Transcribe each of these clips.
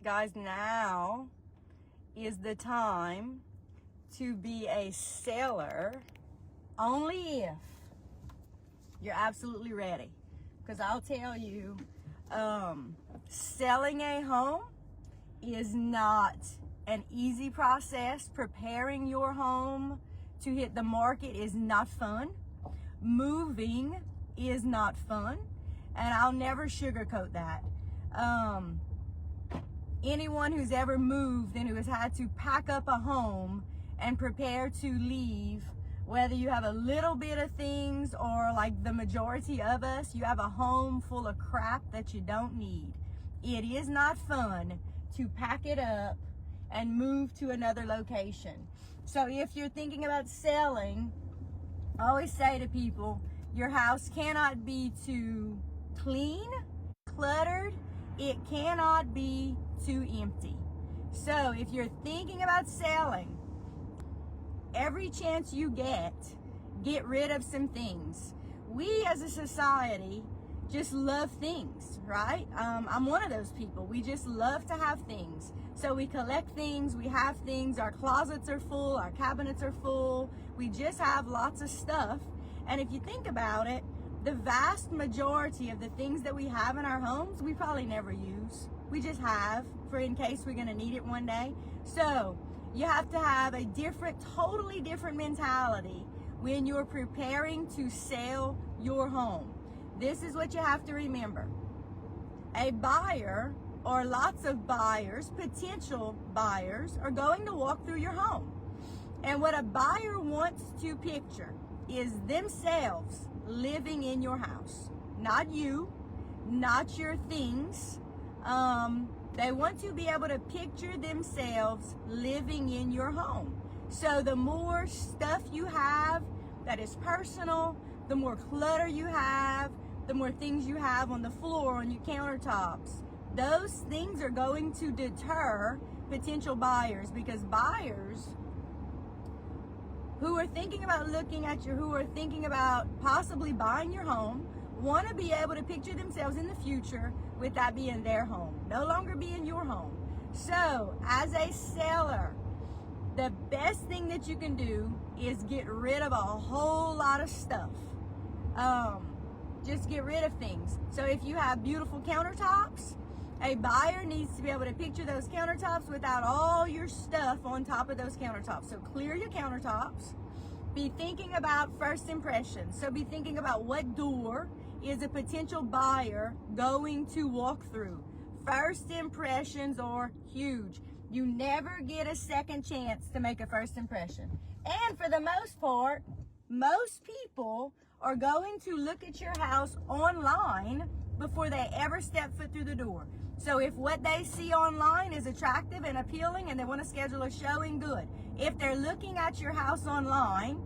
Guys, now is the time to be a seller, only if you're absolutely ready. Because I'll tell you, selling a home is not an easy process. Preparing your home to hit the market is not fun. Moving is not fun. And I'll never sugarcoat that. Anyone who's ever moved and who has had to pack up a home and prepare to leave, whether you have a little bit of things or like the majority of us, you have a home full of crap that you don't need. It is not fun to pack it up and move to another location. So if you're thinking about selling, I always say to people, your house cannot be too clean, cluttered. It cannot be too empty. So if you're thinking about selling, every chance you get rid of some things. We as a society just love things, right? I'm one of those people. We just love to have things. So we collect things, we have things, our closets are full, our cabinets are full. We just have lots of stuff. And if you think about it, the vast majority of the things that we have in our homes, we probably never use. We just have for in case we're gonna need it one day. So you have to have a totally different mentality when you're preparing to sell your home. This is what you have to remember. A buyer or lots of buyers, potential buyers, are going to walk through your home. And what a buyer wants to picture is themselves living in your house. Not you, not your things. They want to be able to picture themselves living in your home. So the more stuff you have that is personal, the more clutter you have, the more things you have on the floor, on your countertops, those things are going to deter potential buyers, because buyers who are thinking about who are thinking about possibly buying your home, want to be able to picture themselves in the future with that being their home, no longer being your home. So as a seller, the best thing that you can do is get rid of a whole lot of stuff. Just get rid of things. So if you have beautiful countertops, a buyer needs to be able to picture those countertops without all your stuff on top of those countertops. So clear your countertops. Be thinking about first impressions. So be thinking about what door is a potential buyer going to walk through. First impressions are huge. You never get a second chance to make a first impression. And for the most part, most people are going to look at your house online before they ever step foot through the door. So if what they see online is attractive and appealing and they want to schedule a showing, good. If they're looking at your house online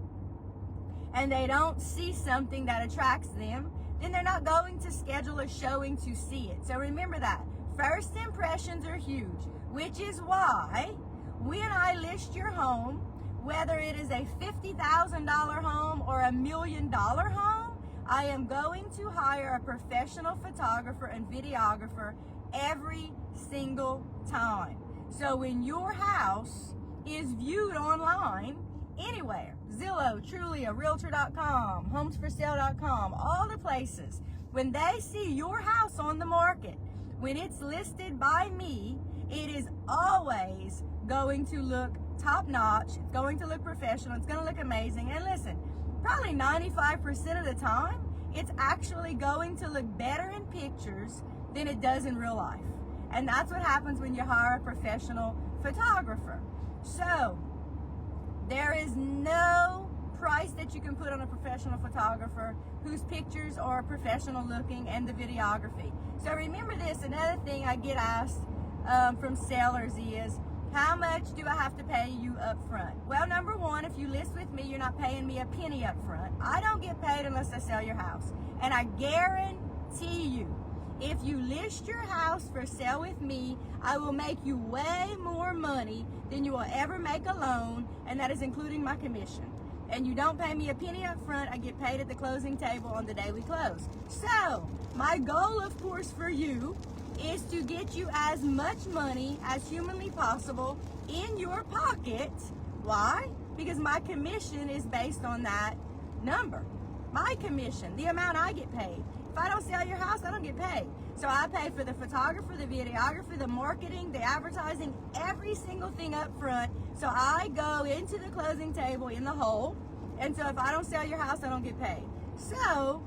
and they don't see something that attracts them, then they're not going to schedule a showing to see it. So remember that. First impressions are huge, which is why when I list your home, whether it is a $50,000 home or $1 million home, I am going to hire a professional photographer and videographer every single time. So when your house is viewed online, anywhere, Zillow, Trulia, Realtor.com, HomesForSale.com, all the places, when they see your house on the market, when it's listed by me, it is always going to look top notch. It's going to look professional. It's going to look amazing. And listen, probably 95% of the time, it's actually going to look better in pictures than it does in real life. And that's what happens when you hire a professional photographer. So there is no price that you can put on a professional photographer whose pictures are professional looking, and the videography. So remember this, another thing I get asked from sellers is, how much do I have to pay you up front? Well, number one, if you list with me, you're not paying me a penny up front. I don't get paid unless I sell your house. And I guarantee you, if you list your house for sale with me, I will make you way more money than you will ever make alone, and that is including my commission. And you don't pay me a penny up front, I get paid at the closing table on the day we close. So, my goal, of course, for you is to get you as much money as humanly possible in your pocket. Why? Because my commission is based on that number. My commission, the amount I get paid. If I don't sell your house, I don't get paid. So I pay for the photographer, the videographer, the marketing, the advertising, every single thing up front. So I go into the closing table in the hole. And so if I don't sell your house, I don't get paid. So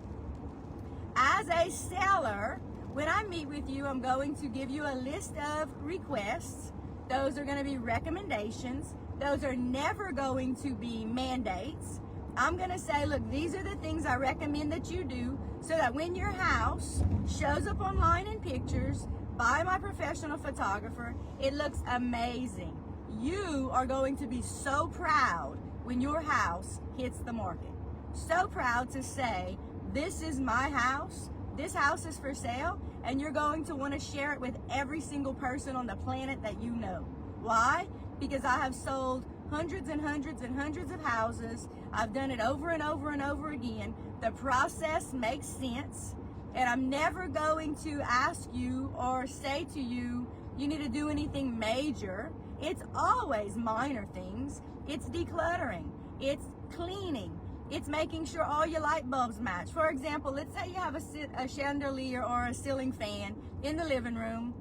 as a seller, when I meet with you, I'm going to give you a list of requests. Those are going to be recommendations. Those are never going to be mandates. I'm going to say, look, these are the things I recommend that you do so that when your house shows up online in pictures by my professional photographer, it looks amazing. You are going to be so proud when your house hits the market. So proud to say, this is my house. This house is for sale, and you're going to want to share it with every single person on the planet that you know. Why? Because I have sold hundreds and hundreds and hundreds of houses. I've done it over and over and over again. The process makes sense, and I'm never going to ask you or say to you, you need to do anything major. It's always minor things. It's decluttering. It's cleaning. It's making sure all your light bulbs match. For example, let's say you have a chandelier or a ceiling fan in the living room,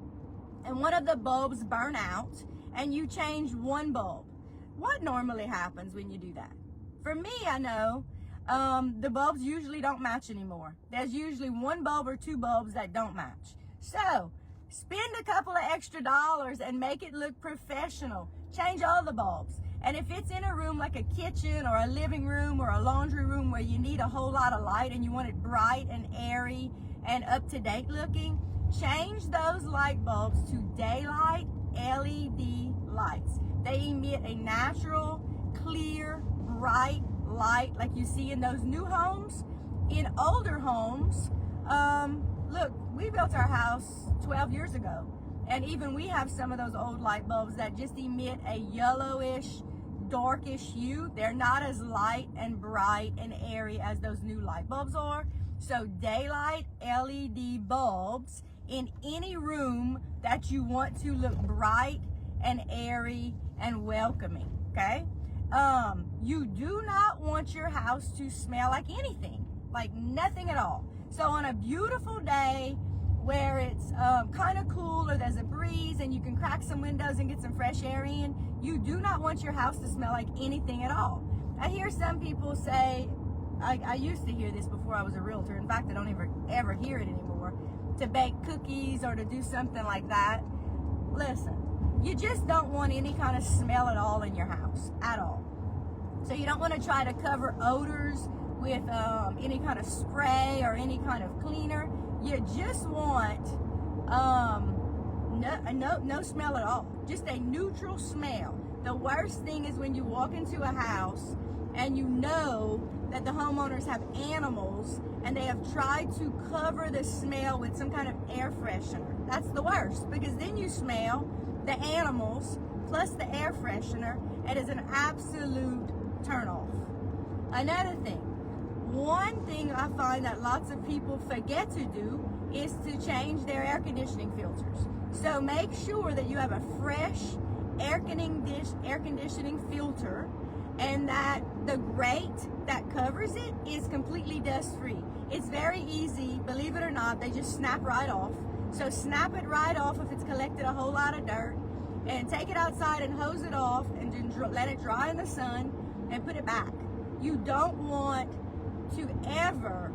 and one of the bulbs burn out, and you change one bulb. What normally happens when you do that? For me, I know the bulbs usually don't match anymore. There's usually one bulb or two bulbs that don't match. So spend a couple of extra dollars and make it look professional. Change all the bulbs. And if it's in a room like a kitchen or a living room or a laundry room where you need a whole lot of light and you want it bright and airy and up-to-date looking, change those light bulbs to daylight LED lights. They emit a natural, clear, bright light like you see in those new homes. In older homes, look, we built our house 12 years ago, and even we have some of those old light bulbs that just emit a yellowish, darkish hue. They're not as light and bright and airy as those new light bulbs are. So daylight LED bulbs in any room that you want to look bright and airy and welcoming, okay? You do not want your house to smell like anything, like nothing at all. So on a beautiful day where it's kind of cool or there's a breeze and you can crack some windows and get some fresh air in, you do not want your house to smell like anything at all. I hear some people say, I used to hear this before I was a realtor. In fact, I don't ever hear it anymore, to bake cookies or to do something like that. Listen, you just don't want any kind of smell at all in your house, at all. So you don't want to try to cover odors with any kind of spray or any kind of cleaner. You just want no smell at all, just a neutral smell. The worst thing is when you walk into a house and you know that the homeowners have animals and they have tried to cover the smell with some kind of air freshener. That's the worst, because then you smell the animals plus the air freshener. It is an absolute turnoff. Another thing, one thing I find that lots of people forget to do is to change their air conditioning filters. So make sure that you have a fresh air conditioning filter, and that the grate that covers it is completely dust-free. It's very easy, believe it or not, they just snap right off. So snap it right off if it's collected a whole lot of dirt, and take it outside and hose it off and then let it dry in the sun and put it back. You don't want to ever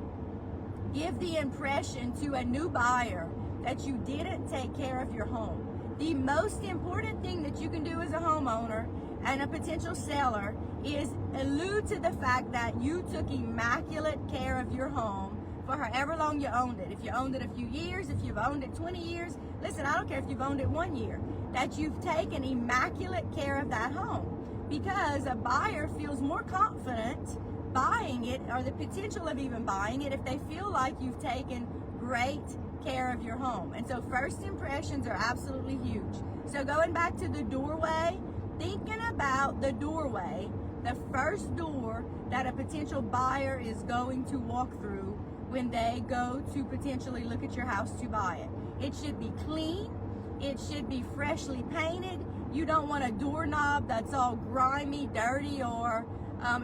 give the impression to a new buyer that you didn't take care of your home. The most important thing that you can do as a homeowner and a potential seller is allude to the fact that you took immaculate care of your home for however long you owned it. If you owned it a few years, if you've owned it 20 years, listen, I don't care if you've owned it 1 year, that you've taken immaculate care of that home, because a buyer feels more confident buying it, or the potential of even buying it, if they feel like you've taken great care of your home. And so first impressions are absolutely huge. So going back to the doorway, thinking about the doorway, the first door that a potential buyer is going to walk through when they go to potentially look at your house to buy it. It should be clean. It should be freshly painted. You don't want a doorknob that's all grimy, dirty, or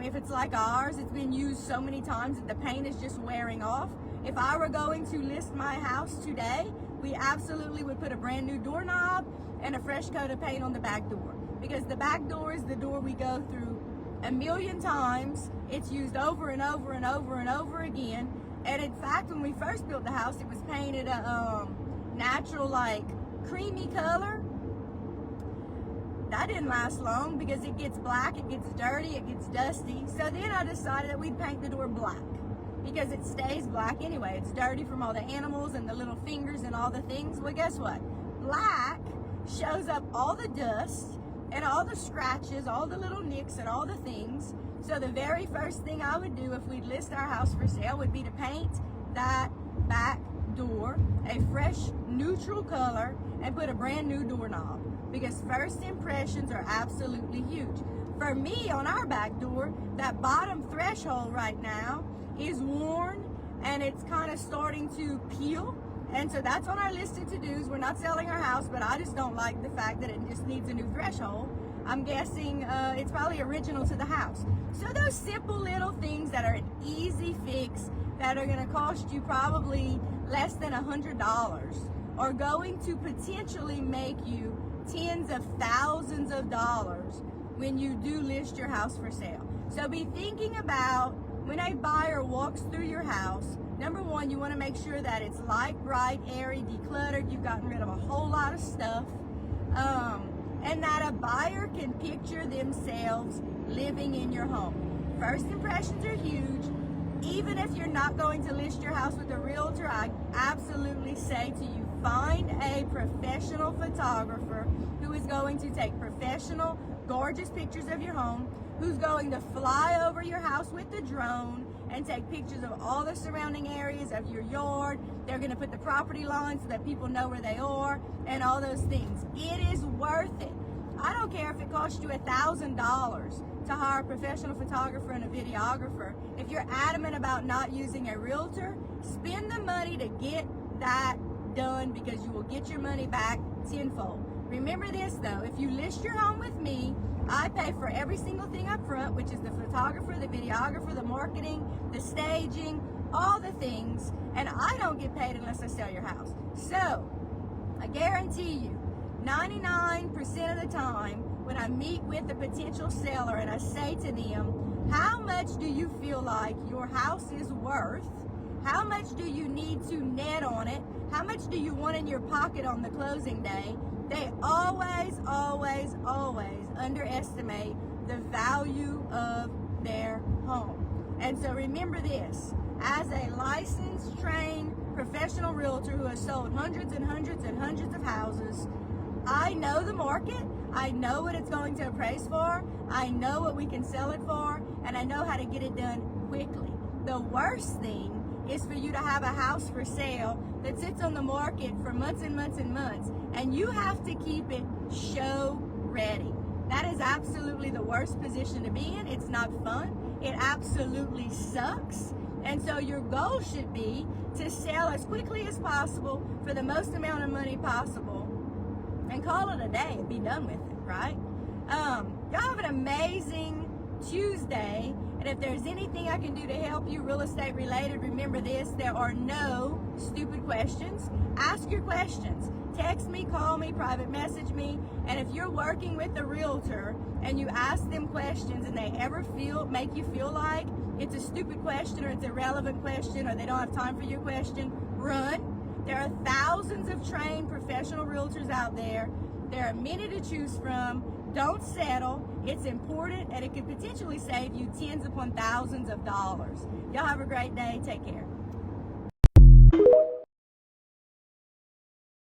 if it's like ours, it's been used so many times that the paint is just wearing off. If I were going to list my house today, we absolutely would put a brand new doorknob and a fresh coat of paint on the back door, because the back door is the door we go through a million times. It's used over and over and over and over again. And in fact, when we first built the house, it was painted a natural, like, creamy color. That didn't last long because it gets black, it gets dirty, it gets dusty. So then I decided that we'd paint the door black, because it stays black anyway. It's dirty from all the animals and the little fingers and all the things. Well, guess what? Black shows up all the dust and all the scratches, all the little nicks and all the things. So the very first thing I would do if we'd list our house for sale would be to paint that back door a fresh neutral color and put a brand new doorknob, because first impressions are absolutely huge. For me, on our back door, that bottom threshold right now is worn and it's kind of starting to peel. And so that's on our list of to-dos. We're not selling our house, but I just don't like the fact that it just needs a new threshold. I'm guessing it's probably original to the house. So those simple little things that are an easy fix, that are gonna cost you probably less than $100, are going to potentially make you tens of thousands of dollars when you do list your house for sale. So be thinking about, when a buyer walks through your house, number one, you want to make sure that it's light, bright, airy, decluttered, you've gotten rid of a whole lot of stuff, and that a buyer can picture themselves living in your home. First impressions are huge. Even if you're not going to list your house with a realtor, I absolutely say to you, find a professional photographer who is going to take professional, gorgeous pictures of your home, who's going to fly over your house with the drone and take pictures of all the surrounding areas of your yard. They're going to put the property lines so that people know where they are and all those things. It is worth it. I don't care if it costs you $1,000 to hire a professional photographer and a videographer. If you're adamant about not using a realtor, spend the money to get that done, because you will get your money back tenfold. Remember this though, if you list your home with me, I pay for every single thing up front, which is the photographer, the videographer, the marketing, the staging, all the things, and I don't get paid unless I sell your house. So I guarantee you, 99% of the time when I meet with a potential seller and I say to them, how much do you feel like your house is worth? How much do you need to net on it? How much do you want in your pocket on the closing day? They always, always, always underestimate the value of their home. And so remember this, as a licensed, trained, professional realtor who has sold hundreds and hundreds and hundreds of houses, I know the market, I know what it's going to appraise for, I know what we can sell it for, and I know how to get it done quickly. The worst thing is for you to have a house for sale that sits on the market for months and months and months, and you have to keep it show ready. That is absolutely the worst position to be in. It's not fun. It absolutely sucks. And so your goal should be to sell as quickly as possible for the most amount of money possible and call it a day and be done with it, right? Y'all have an amazing Tuesday. And if there's anything I can do to help you real estate related, remember this, there are no stupid questions. Ask your questions. Text me, call me, private message me. And if you're working with a realtor and you ask them questions and they ever make you feel like it's a stupid question or it's a irrelevant question or they don't have time for your question, run. There are thousands of trained professional realtors out there. There are many to choose from. Don't settle. It's important, and it could potentially save you tens upon thousands of dollars. Y'all have a great day. Take care.